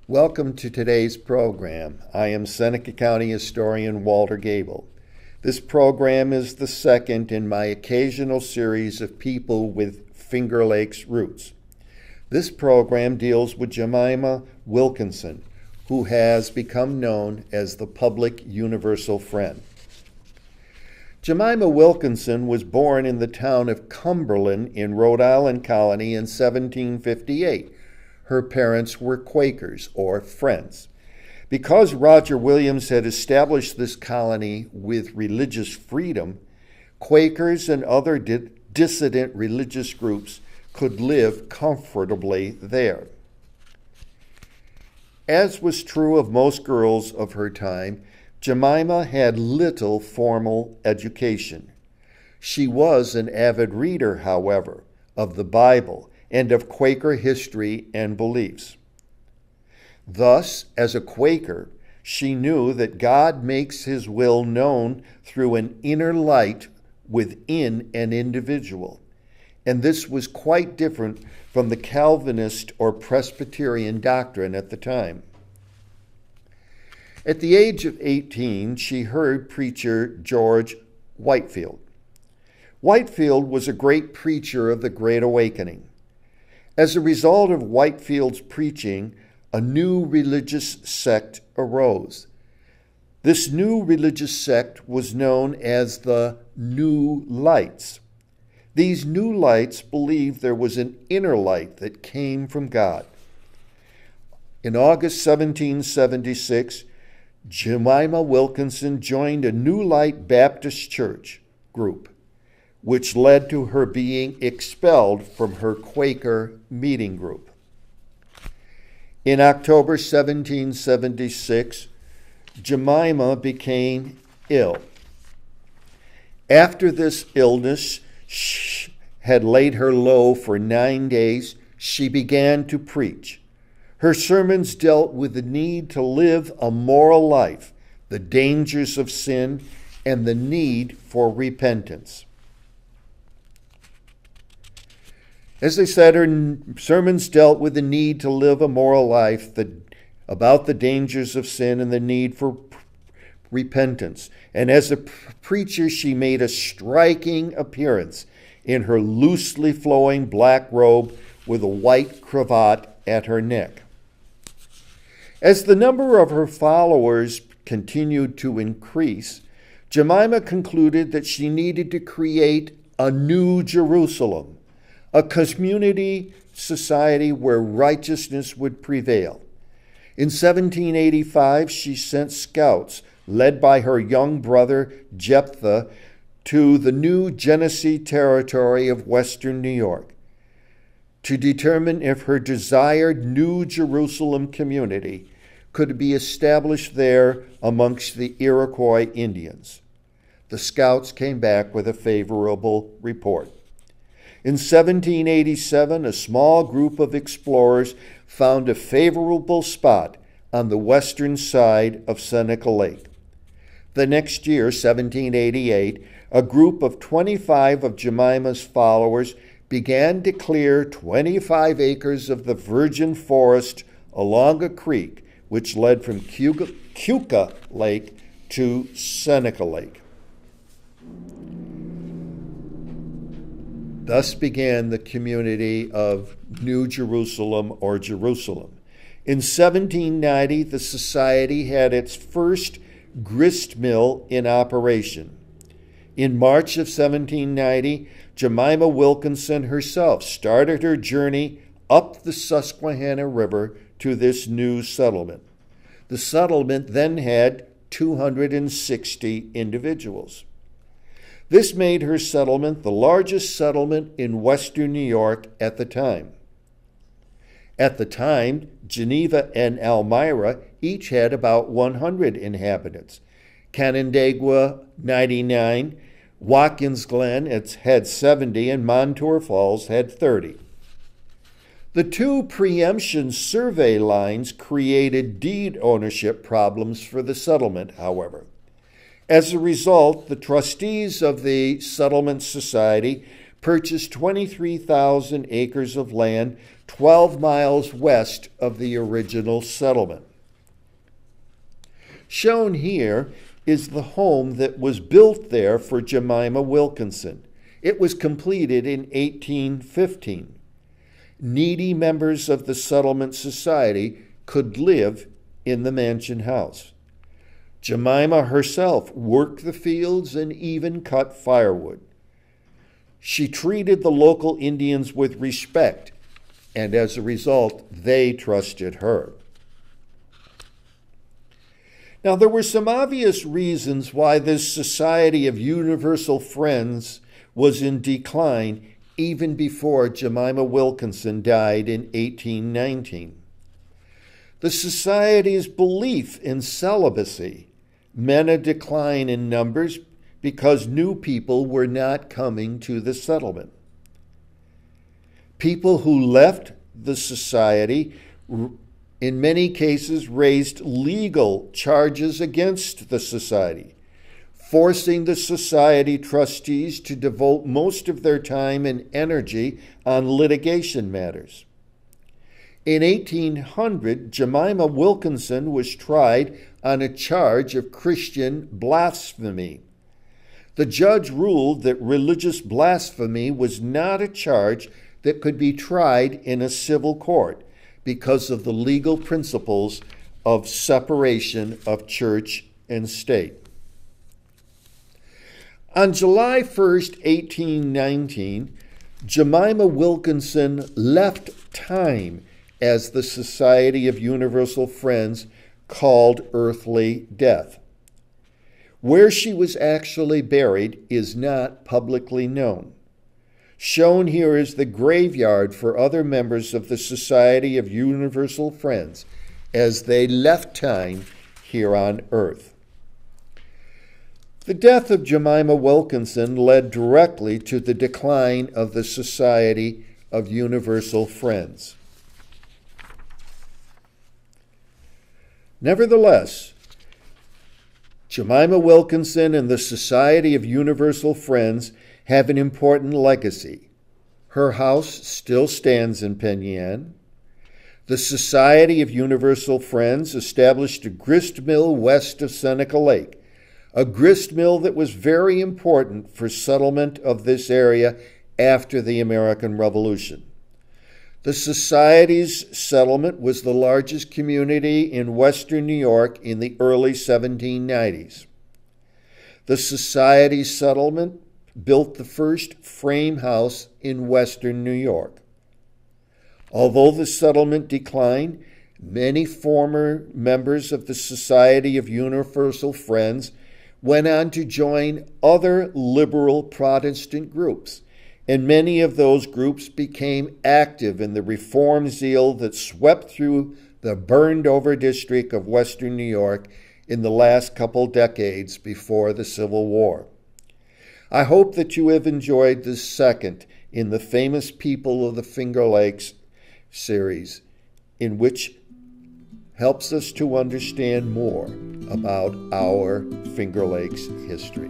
Welcome to today's program. I am Seneca County historian Walter Gable. This program is the second in my occasional series of people with Finger Lakes roots. This program deals with Jemima Wilkinson, who has become known as the public universal friend. Jemima Wilkinson was born in the town of Cumberland in Rhode Island Colony in 1758. Her parents were Quakers, or Friends. Because Roger Williams had established this colony with religious freedom, Quakers and other dissident religious groups could live comfortably there. As was true of most girls of her time, Jemima had little formal education. She was an avid reader, however, of the Bible and of Quaker history and beliefs. Thus, as a Quaker, she knew that God makes his will known through an inner light within an individual, and this was quite different from the Calvinist or Presbyterian doctrine at the time. At the age of 18, she heard preacher George Whitefield. Whitefield was a great preacher of the Great Awakening. As a result of Whitefield's preaching, a new religious sect arose. This new religious sect was known as the New Lights. These New Lights believed there was an inner light that came from God. In August 1776, Jemima Wilkinson joined a New Light Baptist Church group, which led to her being expelled from her Quaker meeting group. In October 1776, Jemima became ill. After this illness had laid her low for 9 days, she began to preach. Her sermons dealt with the need to live a moral life, the dangers of sin, and the need for repentance. As I said, her sermons dealt with the need to live a moral life, about the dangers of sin and the need for repentance. And as a preacher, she made a striking appearance in her loosely flowing black robe with a white cravat at her neck. As the number of her followers continued to increase, Jemima concluded that she needed to create a new Jerusalem, a community society where righteousness would prevail. In 1785, she sent scouts, led by her young brother Jephthah, to the new Genesee territory of western New York to determine if her desired New Jerusalem community could be established there amongst the Iroquois Indians. The scouts came back with a favorable report. In 1787, a small group of explorers found a favorable spot on the western side of Seneca Lake. The next year, 1788, a group of 25 of Jemima's followers began to clear 25 acres of the virgin forest along a creek which led from Keuka Lake to Seneca Lake. Thus began the community of New Jerusalem or Jerusalem. In 1790, the society had its first grist mill in operation. In March of 1790, Jemima Wilkinson herself started her journey up the Susquehanna River to this new settlement. The settlement then had 260 individuals. This made her settlement the largest settlement in western New York at the time. At the time, Geneva and Elmira each had about 100 inhabitants. Canandaigua, 99, Watkins Glen had 70, and Montour Falls had 30. The two preemption survey lines created deed ownership problems for the settlement, however. As a result, the trustees of the Settlement Society purchased 23,000 acres of land 12 miles west of the original settlement. Shown here is the home that was built there for Jemima Wilkinson. It was completed in 1815. Needy members of the settlement society could live in the mansion house. Jemima herself worked the fields and even cut firewood. She treated the local Indians with respect, and as a result, they trusted her. Now, there were some obvious reasons why this Society of Universal Friends was in decline even before Jemima Wilkinson died in 1819. The Society's belief in celibacy meant a decline in numbers because new people were not coming to the settlement. People who left the Society in many cases raised legal charges against the Society, forcing the Society trustees to devote most of their time and energy on litigation matters. In 1800, Jemima Wilkinson was tried on a charge of Christian blasphemy. The judge ruled that religious blasphemy was not a charge that could be tried in a civil court because of the legal principles of separation of church and state. On July 1st, 1819, Jemima Wilkinson left time as the Society of Universal Friends called earthly death. Where she was actually buried is not publicly known. Shown here is the graveyard for other members of the Society of Universal Friends as they left time here on earth. The death of Jemima Wilkinson led directly to the decline of the Society of Universal Friends. Nevertheless, Jemima Wilkinson and the Society of Universal Friends have an important legacy. Her house still stands in Penn Yan. The Society of Universal Friends established a grist mill west of Seneca Lake, a grist mill that was very important for settlement of this area after the American Revolution. The Society's settlement was the largest community in western New York in the early 1790s. The Society's settlement built the first frame house in western New York. Although the settlement declined, many former members of the Society of Universal Friends went on to join other liberal Protestant groups, and many of those groups became active in the reform zeal that swept through the burned-over district of western New York in the last couple decades before the Civil War. I hope that you have enjoyed this second in the Famous People of the Finger Lakes series, in which helps us to understand more about our Finger Lakes history.